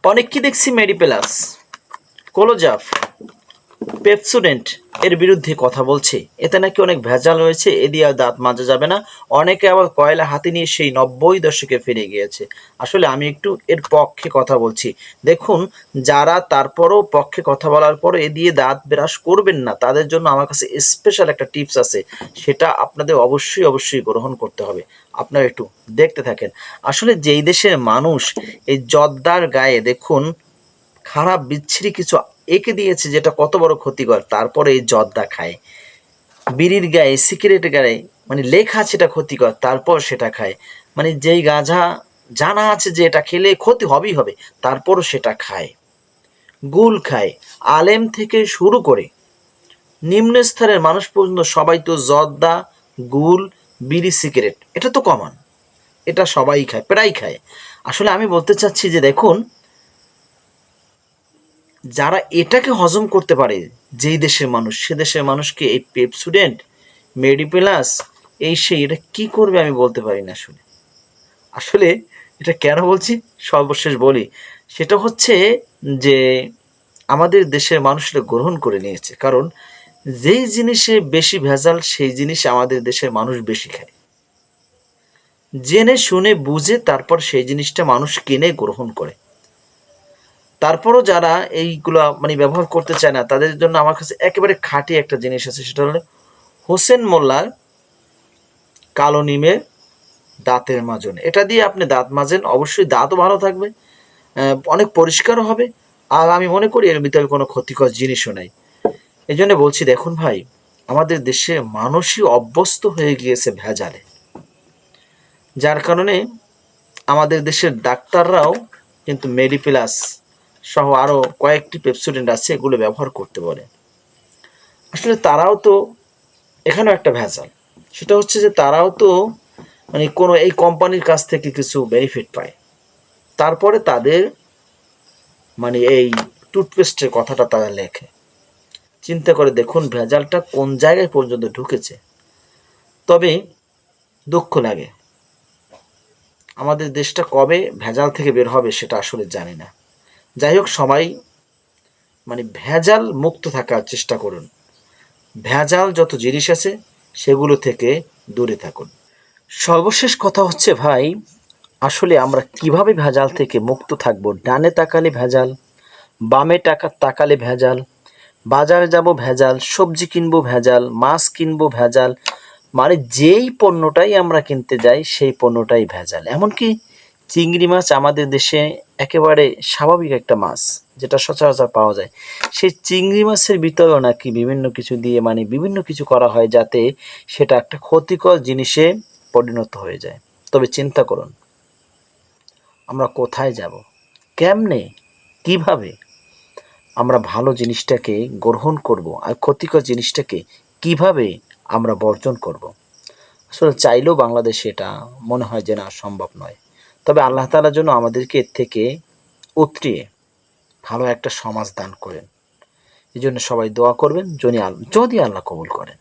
অনেককে দেখছি Mediplus, কোলোজাফ, Pepsodent এর বিরুদ্ধে কথা বলছে, এতে নাকি অনেক ভেজাল রয়েছে, এ দিয়ে আর দাঁত মাজা যাবে না। অনেকে আবার কয়লা হাতে নিয়ে সেই 90 দশকে ফিরে গিয়েছে। আসলে আমি একটু এর পক্ষে কথা বলছি। দেখুন, যারা তারপরও পক্ষে কথা বলার পর এ দিয়ে দাঁত ব্রাশ করবেন না, তাদের জন্য আমার কাছে স্পেশাল একটা টিপস আছে, সেটা আপনাদের অবশ্যই অবশ্যই গ্রহণ করতে হবে। আপনারা একটু দেখতে থাকেন। আসলে যেই দেশের মানুষ এই জর্দার গায়ে দেখুন খারাপ বিচ্ছিরি কিছু এঁকে দিয়েছে, যেটা কত বড় ক্ষতিকর, তারপরে এই জর্দা খায়। বিড়ির গায়ে, সিগারেটের গায়ে মানে লেখা আছে এটা ক্ষতিকর, তারপর সেটা খায়। মানে যেই গাঁজা জানা আছে যে এটা খেলে ক্ষতি হবেই হবে, তারপরও সেটা খায়। গুল খায়। আলেম থেকে শুরু করে নিম্ন স্তরের মানুষ পর্যন্ত সবাই তো জর্দা, গুল, বিড়ি, সিগারেট এটা তো কমন, এটা সবাই খায়, প্রায় খায়। আসলে আমি বলতে চাচ্ছি যে দেখুন, যারা এটাকে হজম করতে পারে, যেই দেশের মানুষ, সে দেশের মানুষকে এই পেপসুডেন্ট, মেডিপ্লাস, এই সেই এটা কি করবে আমি বলতে পারি না। আসলে আসলে এটা কেন বলছি সর্বশেষ বলি, সেটা হচ্ছে যে আমাদের দেশের মানুষ এটা গ্রহণ করে নিয়েছে। কারণ যেই জিনিসে বেশি ভেজাল সেই জিনিস আমাদের দেশের মানুষ বেশি খায়, জেনে শুনে বুঝে তারপর সেই জিনিসটা মানুষ কিনে গ্রহণ করে। তারপরও যারা এইগুলা মানে ব্যবহার করতে চায় না, তাদের জন্য আমার কাছে একেবারে খাঁটি একটা জিনিস আছে, সেটা হলো হোসেন মোল্লার কালো নিমের দাঁতের মাজন। এটা দিয়ে আপনি দাঁত মাজেন, অবশ্যই দাঁতও ভালো থাকবে, অনেক পরিষ্কারও হবে। আর আমি মনে করি এর ভিতরে কোনো ক্ষতিকর জিনিসও নাই। এই জন্য বলছি, দেখুন ভাই, আমাদের দেশে মানুষই অভ্যস্ত হয়ে গিয়েছে ভেজালে, যার কারণে আমাদের দেশের ডাক্তাররাও কিন্তু মেডিপ্লাস সহ আরও কয়েকটি পেপসোডেন্ট আছে, এগুলো ব্যবহার করতে বলে। আসলে তারাও তো, এখানেও একটা ভেজাল, সেটা হচ্ছে যে তারাও তো মানে কোনো এই কোম্পানির কাছ থেকে কিছু বেনিফিট পায়, তারপরে তাদের মানে এই টুথপেস্টের কথাটা তারা লেখে। চিন্তা করে দেখুন ভেজালটা কোন জায়গায় পর্যন্ত ঢুকেছে। তবে দুঃখ লাগে, আমাদের দেশটা কবে ভেজাল থেকে বের হবে সেটা আসলে জানি না। যাই হোক, সবাই মানে ভেজাল মুক্ত থাকার চেষ্টা করুন। ভেজাল যত জিনিস আছে সেগুলো থেকে দূরে থাকুন। সর্বশেষ কথা হচ্ছে ভাই, আসলে আমরা কিভাবে ভেজাল থেকে মুক্ত থাকব? ডানে তাকালে ভেজাল, বামে তাকালে ভেজাল, বাজারে যাব ভেজাল, সবজি কিনবো ভেজাল, মাছ কিনবো ভেজাল, মানে যেই পণ্যটাই আমরা কিনতে যাই সেই পণ্যটাই ভেজাল। এমনকি চিংড়ি মাছ আমাদের দেশে একেবারে স্বাভাবিক একটা মাছ, যেটা সচরাচর পাওয়া যায়, সেই চিংড়ি মাছের ভিতরেও নাকি বিভিন্ন কিছু দিয়ে মানে বিভিন্ন কিছু করা হয় যাতে সেটা একটা ক্ষতিকর জিনিসে পরিণত হয়ে যায়। তবে চিন্তা করুন, আমরা কোথায় যাব, কেমনে, কিভাবে আমরা ভালো জিনিসটাকে গ্রহণ করব, আর ক্ষতিকর জিনিসটাকে কিভাবে আমরা বর্জন করব? আসলে চাইলেও বাংলাদেশে এটা মনে হয় যে না, সম্ভব নয়। তবে আল্লাহ তাআলা যেন আমাদেরকে এর থেকে উতরিয়ে ভালো একটা সমাজ দান করেন। এই জন্য সবাই দোয়া করবেন, যদি আল্লাহ কবুল করেন।